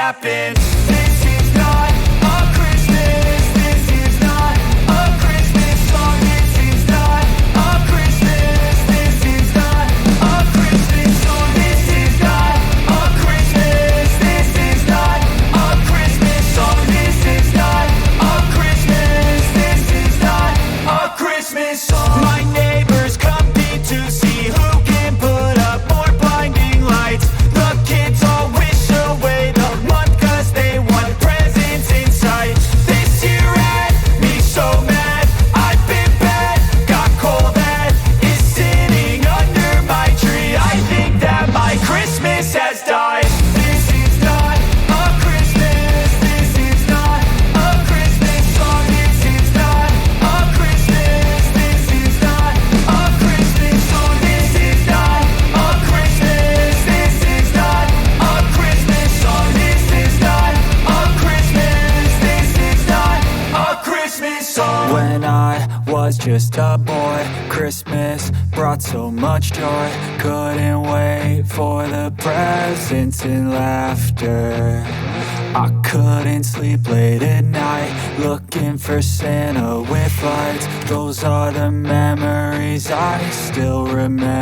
happen. This is not a Christmas. This is not a Christmas song. This is not a Christmas. This is not a Christmas song. This is not a Christmas. This is not a Christmas song. This is not a Christmas. This is not a Christmas song. My neighbors compete to see who can put up more blinding lights. The kids all wish away the month 'cause they want presents in sight. This year had me so mad, I've been bad, got coal that is sitting under my tree. I think that my Christmas has died. This is not a Christmas. This is not a Christmas song. This is not a Christmas. This is not a Christmas song. This is not a Christmas. This is not a Christmas song. This is not a Christmas. This is not a Christmas song. When I was just a boy, Christmas brought so much joy. Couldn't wait for the presents and laughter. I couldn't sleep late at night, looking for Santa with lights. Those are the memories I still remember.